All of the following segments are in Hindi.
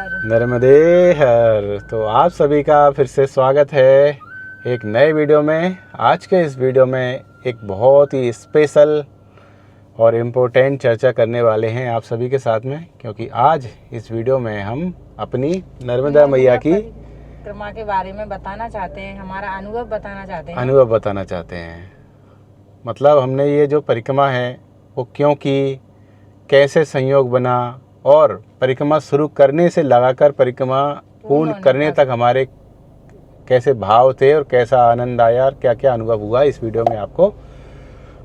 हर। नर्मदे हर। तो आप सभी का फिर से स्वागत है एक नए वीडियो में। आज के इस वीडियो में एक बहुत ही स्पेशल और इम्पोर्टेंट चर्चा करने वाले हैं आप सभी के साथ में, क्योंकि आज इस वीडियो में हम अपनी नर्मदा मैया की परिक्रमा के बारे में बताना चाहते हैं, हमारा अनुभव बताना चाहते हैं। मतलब हमने ये जो परिक्रमा है वो क्यों की, कैसे संयोग बना और परिक्रमा शुरू करने से लगाकर परिक्रमा पूर्ण करने तक हमारे कैसे भाव थे और कैसा आनंद आया और क्या क्या अनुभव हुआ, इस वीडियो में आपको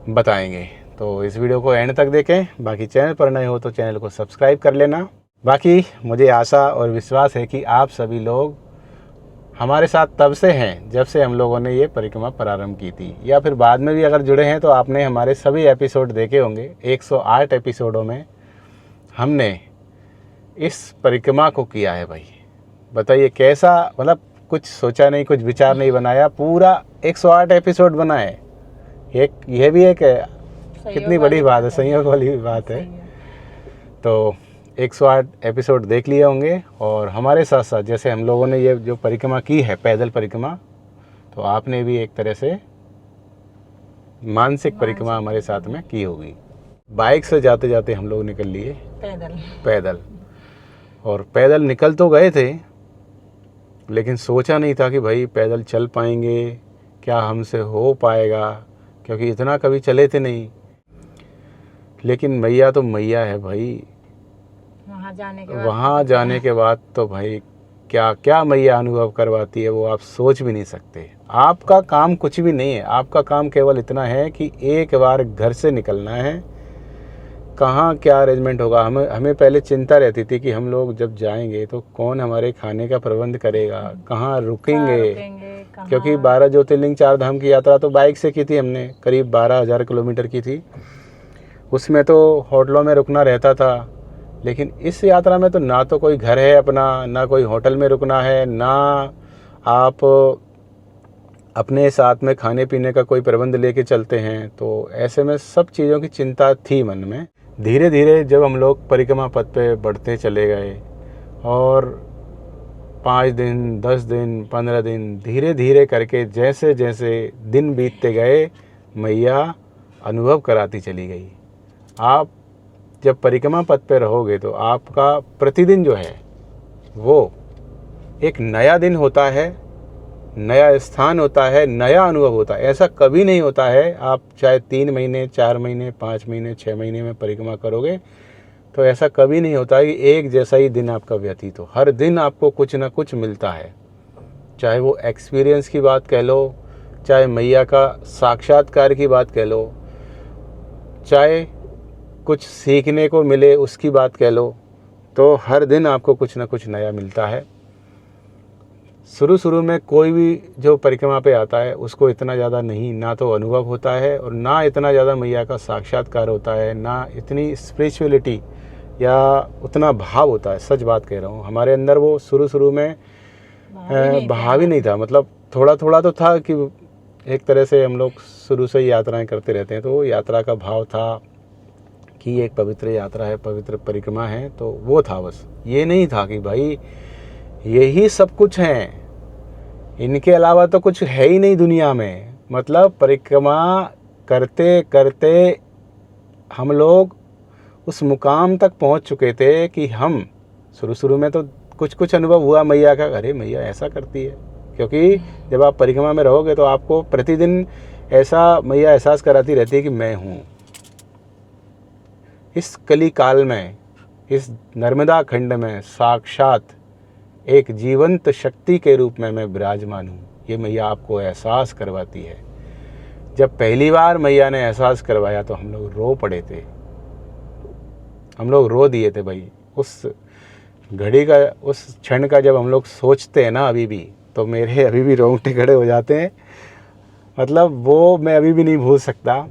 बताएंगे। तो इस वीडियो को एंड तक देखें। बाकी चैनल पर नए हो तो चैनल को सब्सक्राइब कर लेना। बाकी मुझे आशा और विश्वास है कि आप सभी लोग हमारे साथ तब से हैं जब से हम लोगों ने ये परिक्रमा प्रारंभ की थी, या फिर बाद में भी अगर जुड़े हैं तो आपने हमारे सभी एपिसोड देखे होंगे। 108 एपिसोडों में हमने इस परिक्रमा को किया है। भाई बताइए कैसा, मतलब कुछ सोचा नहीं, कुछ विचार नहीं बनाया, पूरा 108 एपिसोड बनाए। यह भी एक कितनी बड़ी बात है, संयोग वाली बात है। तो 108 एपिसोड देख लिए होंगे और हमारे साथ साथ जैसे हम लोगों ने ये जो परिक्रमा की है, पैदल परिक्रमा, तो आपने भी एक तरह से मानसिक परिक्रमा हमारे साथ में की होगी। बाइक से जाते जाते हम लोग निकल लिए पैदल। और पैदल निकल तो गए थे, लेकिन सोचा नहीं था कि भाई पैदल चल पाएंगे, क्या हमसे हो पाएगा, क्योंकि इतना कभी चले थे नहीं। लेकिन मैया तो मैया है भाई। वहाँ जाने के बाद तो भाई क्या क्या मैया अनुभव करवाती है वो आप सोच भी नहीं सकते। आपका काम कुछ भी नहीं है, आपका काम केवल इतना है कि एक बार घर से निकलना है। कहाँ क्या अरेंजमेंट होगा, हमें पहले चिंता रहती थी कि हम लोग जब जाएंगे तो कौन हमारे खाने का प्रबंध करेगा, कहाँ रुकेंगे। क्योंकि 12 ज्योतिर्लिंग 4 धाम की यात्रा तो बाइक से की थी हमने, करीब 12,000 किलोमीटर की थी। उसमें तो होटलों में रुकना रहता था, लेकिन इस यात्रा में तो ना तो कोई घर है अपना, ना कोई होटल में रुकना है, ना आप अपने साथ में खाने पीने का कोई प्रबंध लेके चलते हैं। तो ऐसे में सब चीज़ों की चिंता थी मन में। धीरे धीरे जब हम लोग परिक्रमा पथ पे बढ़ते चले गए और 5 दिन, 10 दिन, 15 दिन, धीरे धीरे करके जैसे जैसे दिन बीतते गए, मैया अनुभव कराती चली गई। आप जब परिक्रमा पथ पे रहोगे तो आपका प्रतिदिन जो है वो एक नया दिन होता है, नया स्थान होता है, नया अनुभव होता है। ऐसा कभी नहीं होता है, आप चाहे 3 महीने, 4 महीने, 5 महीने, 6 महीने में परिक्रमा करोगे तो ऐसा कभी नहीं होता कि एक जैसा ही दिन आपका व्यतीत हो। हर दिन आपको कुछ ना कुछ मिलता है, चाहे वो एक्सपीरियंस की बात कह लो, चाहे मैया का साक्षात्कार की बात कह लो, चाहे कुछ सीखने को मिले उसकी बात कह लो। तो हर दिन आपको कुछ ना कुछ नया मिलता है। शुरू में कोई भी जो परिक्रमा पे आता है उसको इतना ज़्यादा नहीं, ना तो अनुभव होता है और ना इतना ज़्यादा मैया का साक्षात्कार होता है, ना इतनी स्पिरिचुअलिटी या उतना भाव होता है। सच बात कह रहा हूँ, हमारे अंदर वो शुरू में भाव ही नहीं था। मतलब थोड़ा थोड़ा तो था कि एक तरह से हम लोग शुरू से ही यात्राएं करते रहते हैं, तो वो यात्रा का भाव था कि एक पवित्र यात्रा है, पवित्र परिक्रमा है, तो वो था। बस ये नहीं था कि भाई यही सब कुछ है, इनके अलावा तो कुछ है ही नहीं दुनिया में। मतलब परिक्रमा करते करते हम लोग उस मुकाम तक पहुंच चुके थे कि हम शुरू में तो कुछ अनुभव हुआ मैया का, अरे मैया ऐसा करती है। क्योंकि जब आप परिक्रमा में रहोगे तो आपको प्रतिदिन ऐसा मैया एहसास कराती रहती है कि मैं हूँ इस कली काल में, इस नर्मदा खंड में साक्षात एक जीवंत शक्ति के रूप में मैं विराजमान हूँ। ये मैया आपको एहसास करवाती है। जब पहली बार मैया ने एहसास करवाया तो हम लोग रो पड़े थे, हम लोग रो दिए थे भाई। उस घड़ी का, उस क्षण का जब हम लोग सोचते हैं ना अभी भी, तो मेरे अभी भी रोंगटे खड़े हो जाते हैं। मतलब वो मैं अभी भी नहीं भूल सकता।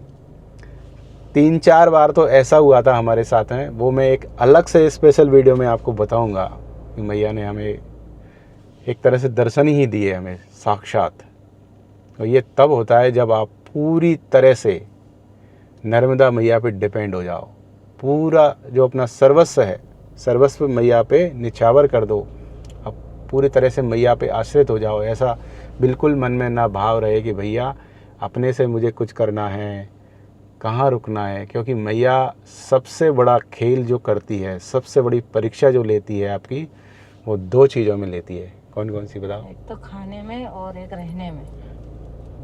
3-4 बार तो ऐसा हुआ था हमारे साथ में, वो मैं एक अलग से स्पेशल वीडियो में आपको बताऊंगा कि मैया ने हमें एक तरह से दर्शन ही दिए हमें साक्षात। और ये तब होता है जब आप पूरी तरह से नर्मदा मैया पे डिपेंड हो जाओ। पूरा जो अपना सर्वस्व है सर्वस्व मैया पे निछावर कर दो, अब पूरी तरह से मैया पे आश्रित हो जाओ। ऐसा बिल्कुल मन में ना भाव रहे कि भैया अपने से मुझे कुछ करना है, कहाँ रुकना है, क्योंकि मैया सबसे बड़ा खेल जो करती है, सबसे बड़ी परीक्षा जो लेती है आपकी, वो 2 चीज़ों में लेती है। कौन कौन सी बताओ? एक तो खाने में और एक रहने में।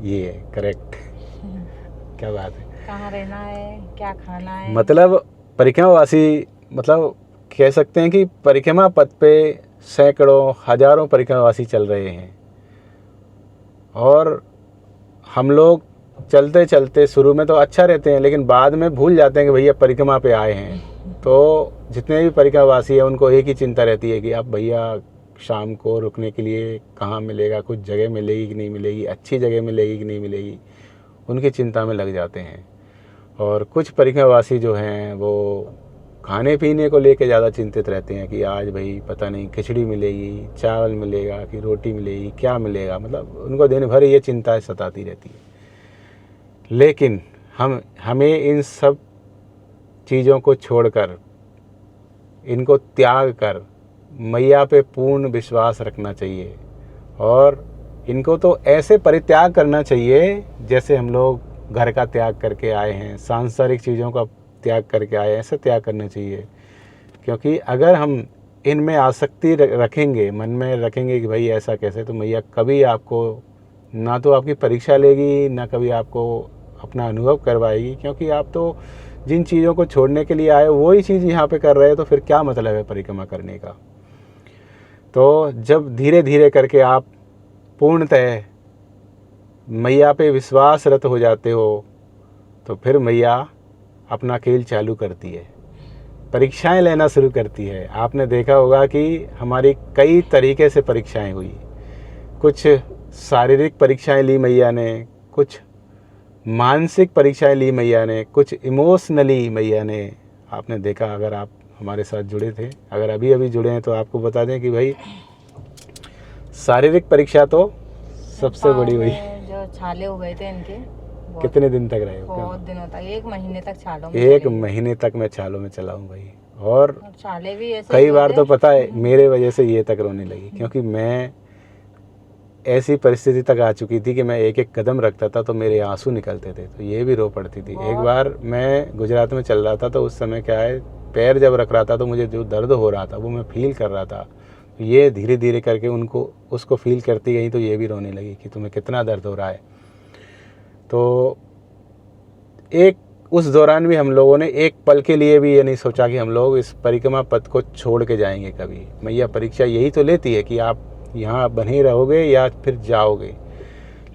ये है करेक्ट। क्या बात है, कहाँ रहना है, क्या खाना है। मतलब परिक्रमावासी, मतलब कह सकते हैं कि परिक्रमा पथ पे सैकड़ों हजारों परिक्रमावासी चल रहे हैं, और हम लोग चलते चलते शुरू में तो अच्छा रहते हैं, लेकिन बाद में भूल जाते हैं कि भैया परिक्रमा पे आए हैं। तो जितने भी परिक्रमावासी हैं उनको एक ही चिंता रहती है कि अब भैया शाम को रुकने के लिए कहाँ मिलेगा, कुछ जगह मिलेगी कि नहीं मिलेगी, अच्छी जगह मिलेगी कि नहीं मिलेगी, उनकी चिंता में लग जाते हैं। और कुछ परिक्रमावासी जो हैं वो खाने पीने को लेके ज़्यादा चिंतित रहते हैं कि आज भाई पता नहीं खिचड़ी मिलेगी, चावल मिलेगा कि रोटी मिलेगी, क्या मिलेगा, मतलब उनको दिन भर ये चिंताएं सताती रहती है। लेकिन हमें इन सब चीज़ों को छोड़कर, इनको त्याग कर मैया पे पूर्ण विश्वास रखना चाहिए, और इनको तो ऐसे परित्याग करना चाहिए जैसे हम लोग घर का त्याग करके आए हैं, सांसारिक चीज़ों का त्याग करके आए हैं, ऐसे त्याग करना चाहिए। क्योंकि अगर हम इनमें आसक्ति रखेंगे, मन में रखेंगे कि भाई ऐसा कैसे, तो मैया कभी आपको ना तो आपकी परीक्षा लेगी, ना कभी आपको अपना अनुभव करवाएगी। क्योंकि आप तो जिन चीज़ों को छोड़ने के लिए आए वही चीज़ यहाँ पे कर रहे हो, तो फिर क्या मतलब है परिक्रमा करने का। तो जब धीरे धीरे करके आप पूर्णतः मैया पे विश्वासरत हो जाते हो, तो फिर मैया अपना खेल चालू करती है, परीक्षाएं लेना शुरू करती है। आपने देखा होगा कि हमारी कई तरीके से परीक्षाएं हुई, कुछ शारीरिक परीक्षाएं ली मैया ने, कुछ मानसिक परीक्षाएं ली मैया ने, कुछ इमोशनली मैया ने। आपने देखा, अगर आप हमारे साथ जुड़े थे, अगर अभी अभी जुड़े हैं, तो आपको बता दें कि भाई शारीरिक परीक्षा तो सबसे बड़ी हुई। जो छाले हो गए थे इनके, कितने दिन तक रहे हो? बहुत दिनों तक, 1 महीने तक छालों में 1 महीने तक मैं छालों में चला हूँ भाई। और छाले भी ऐसे कई बार तो पता है मेरे वजह से ये तक रोने लगी, क्योंकि मैं ऐसी परिस्थिति तक आ चुकी थी कि मैं एक एक कदम रखता था तो मेरे आंसू निकलते थे, तो ये भी रो पड़ती थी। एक बार मैं गुजरात में चल रहा था, तो उस समय क्या है, पैर जब रख रहा था तो मुझे जो दर्द हो रहा था वो मैं फील कर रहा था। ये धीरे धीरे करके उसको फील करती गई, तो ये भी रोने लगी कि तुम्हें कितना दर्द हो रहा है। तो उस दौरान भी हम लोगों ने एक पल के लिए भी ये नहीं सोचा कि हम लोग इस परिक्रमा पथ को छोड़ के जाएंगे कभी। मैया परीक्षा यही तो लेती है कि आप यहाँ बने रहोगे या फिर जाओगे,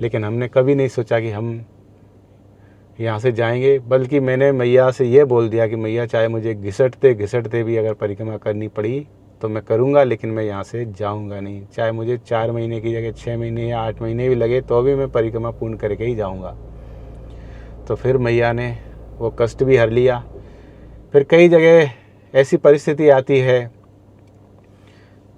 लेकिन हमने कभी नहीं सोचा कि हम यहाँ से जाएंगे। बल्कि मैंने मैया से ये बोल दिया कि मैया चाहे मुझे घिसटते घिसटते भी अगर परिक्रमा करनी पड़ी तो मैं करूँगा, लेकिन मैं यहाँ से जाऊँगा नहीं। चाहे मुझे 4 महीने की जगह 6 महीने या 8 महीने भी लगे, तो भी मैं परिक्रमा पूर्ण करके ही जाऊँगा। तो फिर मैया ने वो कष्ट भी हर लिया। फिर कई जगह ऐसी परिस्थिति आती है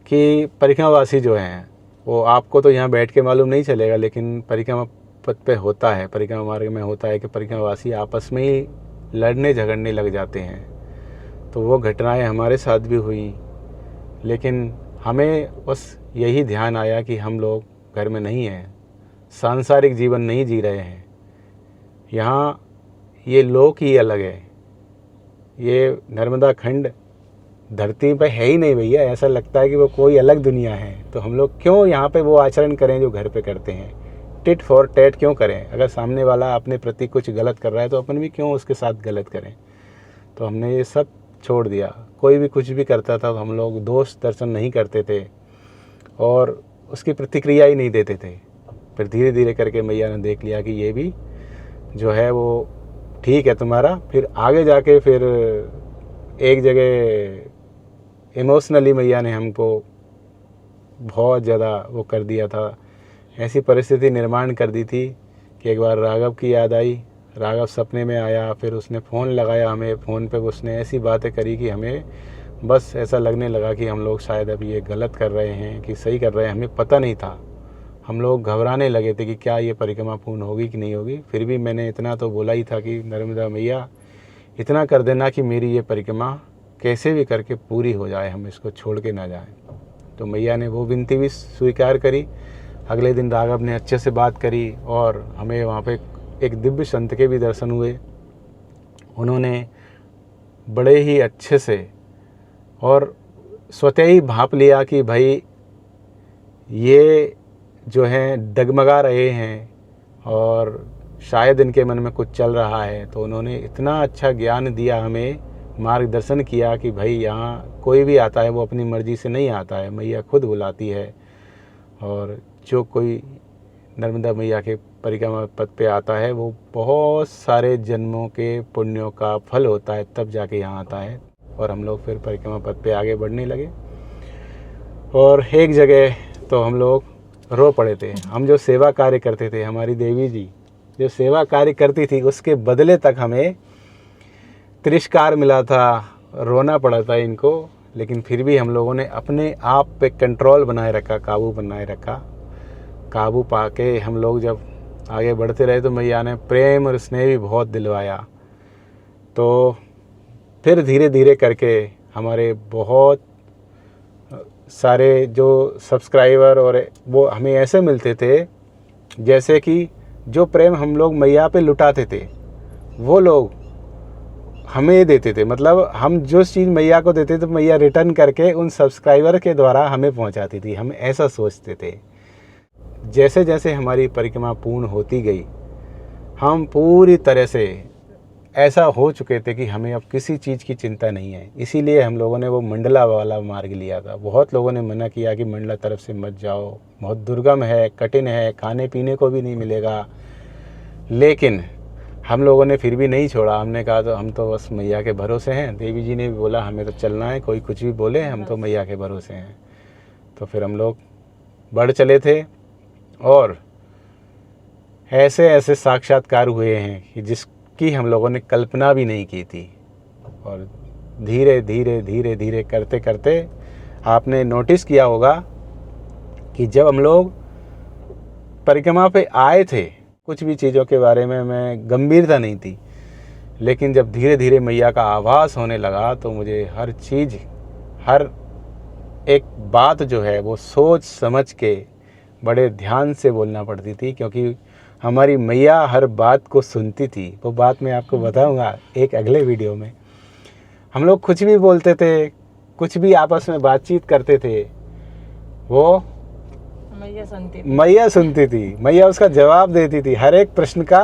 कि परिक्रमावासी जो हैं, वो आपको तो यहाँ बैठ के मालूम नहीं चलेगा, लेकिन परिक्रमा पथ पे होता है, परिक्रमा मार्ग में होता है कि परिक्रमावासी आपस में ही लड़ने झगड़ने लग जाते हैं। तो वो घटनाएं हमारे साथ भी हुई, लेकिन हमें बस यही ध्यान आया कि हम लोग घर में नहीं हैं, सांसारिक जीवन नहीं जी रहे हैं, यहाँ ये लोक ही अलग है। ये नर्मदा खंड धरती पे है ही नहीं भैया, ऐसा लगता है कि वो कोई अलग दुनिया है। तो हम लोग क्यों यहाँ पे वो आचरण करें जो घर पे करते हैं, टिट फॉर टैट क्यों करें। अगर सामने वाला अपने प्रति कुछ गलत कर रहा है तो अपन भी क्यों उसके साथ गलत करें। तो हमने ये सब छोड़ दिया। कोई भी कुछ भी करता था तो हम लोग दोष दर्शन नहीं करते थे और उसकी प्रतिक्रिया ही नहीं देते थे। फिर धीरे धीरे करके मैया ने देख लिया कि ये भी जो है वो ठीक है तुम्हारा। फिर आगे जाके फिर एक जगह इमोशनली मैया ने हमको बहुत ज़्यादा वो कर दिया था, ऐसी परिस्थिति निर्माण कर दी थी कि एक बार राघव की याद आई। राघव सपने में आया, फिर उसने फ़ोन लगाया हमें। फ़ोन पे उसने ऐसी बातें करी कि हमें बस ऐसा लगने लगा कि हम लोग शायद अभी ये गलत कर रहे हैं कि सही कर रहे हैं, हमें पता नहीं था। हम लोग घबराने लगे थे कि क्या ये परिक्रमा पूर्ण होगी कि नहीं होगी। फिर भी मैंने इतना तो बोला ही था कि नर्मदा मैया इतना कर देना कि मेरी ये परिक्रमा कैसे भी करके पूरी हो जाए, हम इसको छोड़ के ना जाएं। तो मैया ने वो विनती भी स्वीकार करी। अगले दिन राघव ने अच्छे से बात करी और हमें वहाँ पे एक दिव्य संत के भी दर्शन हुए। उन्होंने बड़े ही अच्छे से और स्वतः ही भाप लिया कि भाई ये जो हैं डगमगा रहे हैं और शायद इनके मन में कुछ चल रहा है। तो उन्होंने इतना अच्छा ज्ञान दिया, हमें मार्गदर्शन किया कि भाई यहाँ कोई भी आता है वो अपनी मर्ज़ी से नहीं आता है, मैया खुद बुलाती है। और जो कोई नर्मदा मैया के परिक्रमा पथ पे आता है वो बहुत सारे जन्मों के पुण्यों का फल होता है, तब जाके यहाँ आता है। और हम लोग फिर परिक्रमा पथ पे आगे बढ़ने लगे और एक जगह तो हम लोग रो पड़े थे। हम जो सेवा कार्य करते थे, हमारी देवी जी जो सेवा कार्य करती थी, उसके बदले तक हमें तिरस्कार मिला था, रोना पड़ा था इनको। लेकिन फिर भी हम लोगों ने अपने आप पे कंट्रोल बनाए रखा, काबू बनाए रखा। काबू पाके हम लोग जब आगे बढ़ते रहे तो मैया ने प्रेम और स्नेह भी बहुत दिलवाया। तो फिर धीरे धीरे करके हमारे बहुत सारे जो सब्सक्राइबर और वो हमें ऐसे मिलते थे जैसे कि जो प्रेम हम लोग मैया पे लुटाते थे वो लोग हमें देते थे। मतलब हम जो चीज़ मैया को देते थे मैया रिटर्न करके उन सब्सक्राइबर के द्वारा हमें पहुंचाती थी। हम ऐसा सोचते थे। जैसे जैसे हमारी परिक्रमा पूर्ण होती गई, हम पूरी तरह से ऐसा हो चुके थे कि हमें अब किसी चीज़ की चिंता नहीं है। इसीलिए हम लोगों ने वो मंडला वाला मार्ग लिया था। बहुत लोगों ने मना किया कि मंडला तरफ से मत जाओ, बहुत दुर्गम है, कठिन है, खाने पीने को भी नहीं मिलेगा। लेकिन हम लोगों ने फिर भी नहीं छोड़ा। हमने कहा तो हम तो बस मैया के भरोसे हैं। देवी जी ने भी बोला हमें तो चलना है, कोई कुछ भी बोले हम तो मैया के भरोसे हैं। तो फिर हम लोग बढ़ चले थे और ऐसे ऐसे साक्षात्कार हुए हैं कि जिसकी हम लोगों ने कल्पना भी नहीं की थी। और धीरे धीरे धीरे धीरे करते करते आपने नोटिस किया होगा कि जब हम लोग परिक्रमा पे आए थे, कुछ भी चीज़ों के बारे में मैं गंभीरता नहीं थी। लेकिन जब धीरे धीरे मैया का आभास होने लगा तो मुझे हर चीज़, हर एक बात जो है वो सोच समझ के बड़े ध्यान से बोलना पड़ती थी, क्योंकि हमारी मैया हर बात को सुनती थी। वो बात मैं आपको बताऊंगा एक अगले वीडियो में। हम लोग कुछ भी बोलते थे, कुछ भी आपस में बातचीत करते थे, वो मैया सुनती थी। मैया उसका जवाब देती थी। हर एक प्रश्न का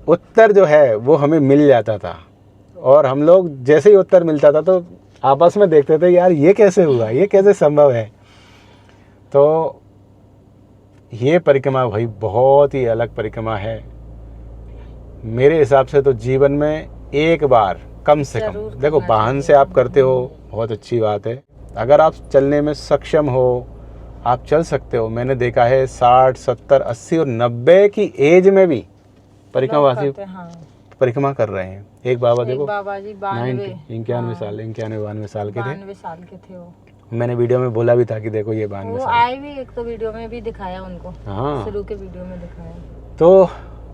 उत्तर जो है वो हमें मिल जाता था। और हम लोग जैसे ही उत्तर मिलता था तो आपस में देखते थे यार ये कैसे हुआ, ये कैसे संभव है। तो ये परिक्रमा भाई बहुत ही अलग परिक्रमा है। मेरे हिसाब से तो जीवन में एक बार कम से कम, देखो वाहन से आप करते हो बहुत अच्छी बात है। अगर आप चलने में सक्षम हो, आप चल सकते हो। मैंने देखा है 60, 70, 80 और 90 की एज में भी परिक्रमावासी परिक्रमा कर रहे हैं। एक बाबा देखो, बाबा जी 91 साल 92 साल के थे। 92 साल के थे वो। मैंने वीडियो में बोला भी था कि देखो ये 92 साल आए भी, एक तो वीडियो में भी दिखाया उनको। हाँ, शुरू के वीडियो में दिखाया। तो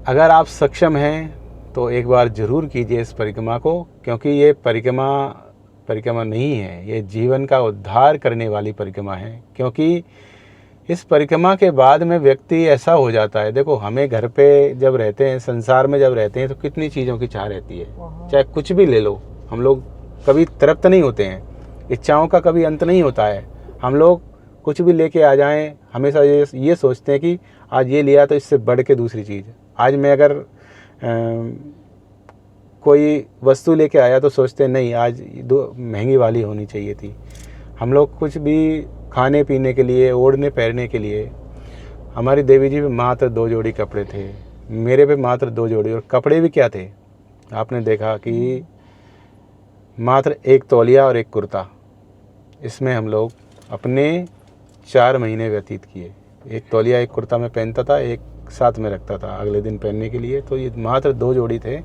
अगर आप सक्षम हैं तो एक बार जरूर कीजिए इस परिक्रमा को, क्योंकि ये परिक्रमा नहीं है, ये जीवन का उद्धार करने वाली परिक्रमा है। क्योंकि इस परिक्रमा के बाद में व्यक्ति ऐसा हो जाता है, देखो हमें घर पे जब रहते हैं, संसार में जब रहते हैं तो कितनी चीज़ों की चाह रहती है। चाहे कुछ भी ले लो, हम लोग कभी तृप्त नहीं होते हैं, इच्छाओं का कभी अंत नहीं होता है। हम लोग कुछ भी लेके आ जाएं, हमेशा ये सोचते हैं कि आज ये लिया तो इससे बढ़ के दूसरी चीज़। आज मैं अगर कोई वस्तु लेके आया तो सोचते हैं नहीं आज महंगी वाली होनी चाहिए थी। हम लोग कुछ भी खाने पीने के लिए, ओढ़ने पहनने के लिए, हमारी देवी जी पे मात्र 2 जोड़ी कपड़े थे, मेरे पे मात्र 2 जोड़ी। और कपड़े भी क्या थे, आपने देखा कि मात्र 1 तौलिया और 1 कुर्ता, इसमें हम लोग अपने 4 महीने व्यतीत किए। 1 तौलिया 1 कुर्ता में पहनता था, एक साथ में रखता था अगले दिन पहनने के लिए। तो ये मात्र 2 जोड़ी थे।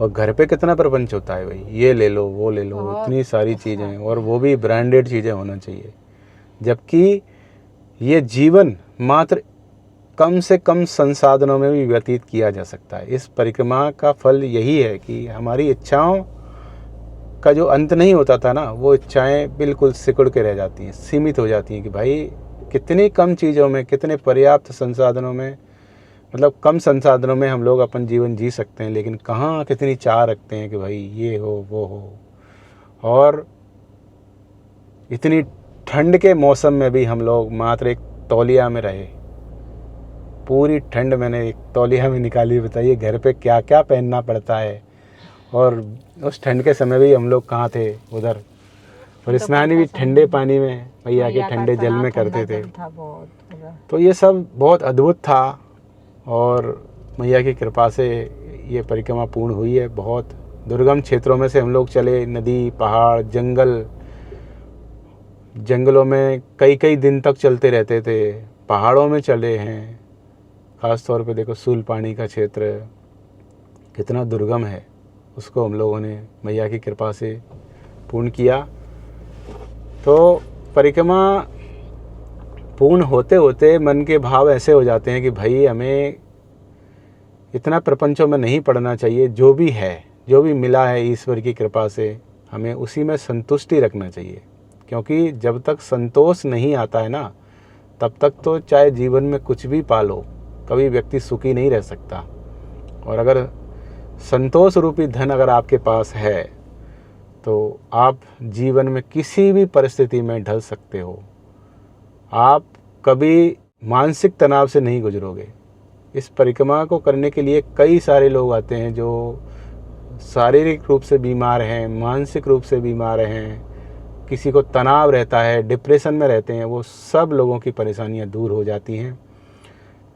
और घर पे कितना प्रपंच होता है भाई, ये ले लो वो ले लो, इतनी सारी चीज़ें, और वो भी ब्रांडेड चीज़ें होना चाहिए। जबकि ये जीवन मात्र कम से कम संसाधनों में भी व्यतीत किया जा सकता है। इस परिक्रमा का फल यही है कि हमारी इच्छाओं का जो अंत नहीं होता था ना, वो इच्छाएं बिल्कुल सिकुड़ के रह जाती हैं, सीमित हो जाती हैं कि भाई कितनी कम चीज़ों में, कितने पर्याप्त संसाधनों में, मतलब कम संसाधनों में हम लोग अपन जीवन जी सकते हैं, लेकिन कहाँ कितनी चाह रखते हैं कि भाई ये हो वो हो। और इतनी ठंड के मौसम में भी हम लोग मात्र एक तौलिया में रहे, पूरी ठंड मैंने एक तौलिया में निकाली। बताइए घर पे क्या क्या पहनना पड़ता है। और उस ठंड के समय भी हम लोग कहाँ थे, उधर। और स्नान भी ठंडे पानी में, मैया के ठंडे जल में करते थे। तो ये सब बहुत अद्भुत था और मैया की कृपा से ये परिक्रमा पूर्ण हुई है। बहुत दुर्गम क्षेत्रों में से हम लोग चले, नदी, पहाड़, जंगलों में कई कई दिन तक चलते रहते थे, पहाड़ों में चले हैं। ख़ास तौर पे देखो सूलपानी का क्षेत्र कितना दुर्गम है, उसको हम लोगों ने मैया की कृपा से पूर्ण किया। तो परिक्रमा पूर्ण होते होते मन के भाव ऐसे हो जाते हैं कि भाई हमें इतना प्रपंचों में नहीं पड़ना चाहिए। जो भी है, जो भी मिला है ईश्वर की कृपा से, हमें उसी में संतुष्टि रखना चाहिए। क्योंकि जब तक संतोष नहीं आता है ना, तब तक तो चाहे जीवन में कुछ भी पालो, कभी व्यक्ति सुखी नहीं रह सकता। और अगर संतोष रूपी धन अगर आपके पास है तो आप जीवन में किसी भी परिस्थिति में ढल सकते हो। आप कभी मानसिक तनाव से नहीं गुजरोगे। इस परिक्रमा को करने के लिए कई सारे लोग आते हैं जो शारीरिक रूप से बीमार हैं, मानसिक रूप से बीमार हैं, किसी को तनाव रहता है, डिप्रेशन में रहते हैं। वो सब लोगों की परेशानियां दूर हो जाती हैं।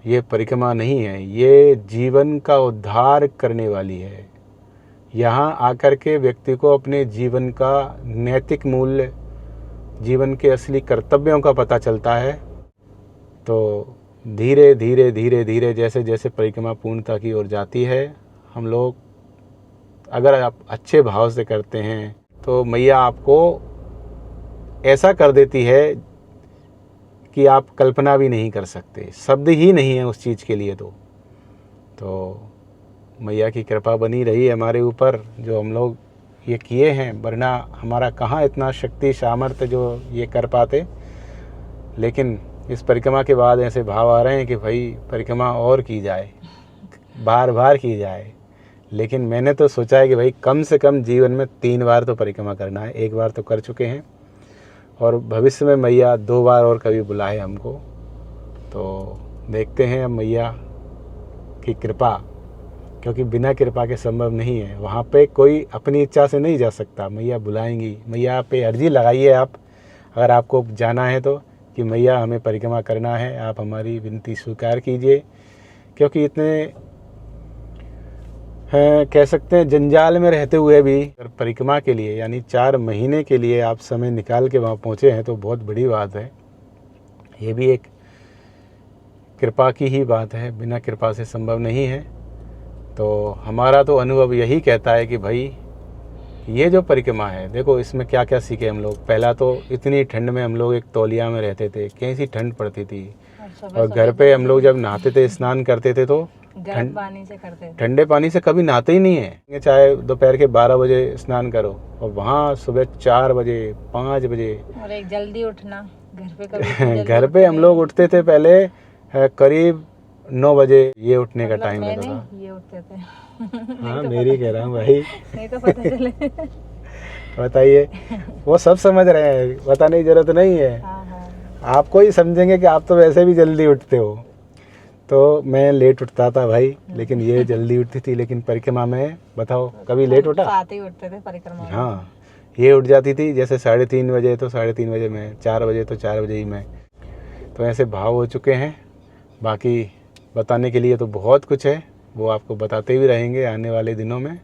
ये परिक्रमा नहीं है, ये जीवन का उद्धार करने वाली है। यहाँ आकर के व्यक्ति को अपने जीवन का नैतिक मूल्य, जीवन के असली कर्तव्यों का पता चलता है। तो धीरे धीरे धीरे धीरे जैसे जैसे परिक्रमा पूर्णता की ओर जाती है, हम लोग अगर आप अच्छे भाव से करते हैं तो मैया आपको ऐसा कर देती है कि आप कल्पना भी नहीं कर सकते। शब्द ही नहीं है उस चीज़ के लिए। तो मैया की कृपा बनी रही हमारे ऊपर, जो हम लोग ये किए हैं, वरना हमारा कहाँ इतना शक्ति सामर्थ्य जो ये कर पाते। लेकिन इस परिक्रमा के बाद ऐसे भाव आ रहे हैं कि भाई परिक्रमा और की जाए, बार बार की जाए। लेकिन मैंने तो सोचा है कि भाई कम से कम जीवन में 3 बार तो परिक्रमा करना है। 1 बार तो कर चुके हैं और भविष्य में मैया 2 बार और कभी बुलाए हमको। तो देखते हैं अब मैया की कृपा, क्योंकि बिना कृपा के संभव नहीं है। वहाँ पे कोई अपनी इच्छा से नहीं जा सकता, मैया बुलाएंगी। मैया पे अर्जी लगाइए आप, अगर आपको जाना है तो, कि मैया हमें परिक्रमा करना है, आप हमारी विनती स्वीकार कीजिए। क्योंकि इतने कह सकते हैं जंजाल में रहते हुए भी अगर परिक्रमा के लिए, यानी 4 महीने के लिए आप समय निकाल के वहाँ पहुँचे हैं, तो बहुत बड़ी बात है। ये भी एक कृपा की ही बात है, बिना कृपा से संभव नहीं है। तो हमारा तो अनुभव यही कहता है कि भाई ये जो परिक्रमा है, देखो इसमें क्या क्या सीखे हम लोग। पहला तो इतनी ठंड में हम लोग एक तौलिया में रहते थे, कैसी ठंड पड़ती थी। और घर पे हम लोग जब नहाते थे, स्नान करते थे, तो पानी से करते थे, ठंडे पानी से कभी नहाते ही नहीं है। चाहे दोपहर के 12 बजे स्नान करो, और वहाँ सुबह 4 बजे 5 बजे, और एक जल्दी उठना घर पे कभी घर पे हम लोग उठते थे पहले करीब 9 बजे। ये उठने का टाइम रहता था, ये उठते थे। हाँ मेरी कह रहा हूँ भाई, नहीं तो पता चले। बताइए, वो सब समझ रहे हैं, बताने की जरूरत नहीं है। आपको ही समझेंगे कि आप तो वैसे भी जल्दी उठते हो। तो मैं लेट उठता था भाई, लेकिन ये जल्दी उठती थी। लेकिन परिक्रमा में बताओ कभी लेट उठा? साथ ही उठते थे परिक्रमा। हाँ, ये उठ जाती थी जैसे 3:30 बजे, तो 3:30 बजे मैं, 4 बजे तो 4 बजे ही मैं। तो ऐसे भाव हो चुके हैं। बाकी बताने के लिए तो बहुत कुछ है, वो आपको बताते भी रहेंगे आने वाले दिनों में।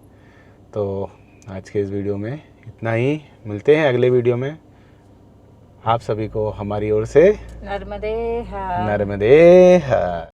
तो आज के इस वीडियो में इतना ही, मिलते हैं अगले वीडियो में। आप सभी को हमारी ओर से नर्मदे हर। नर्मदे हर।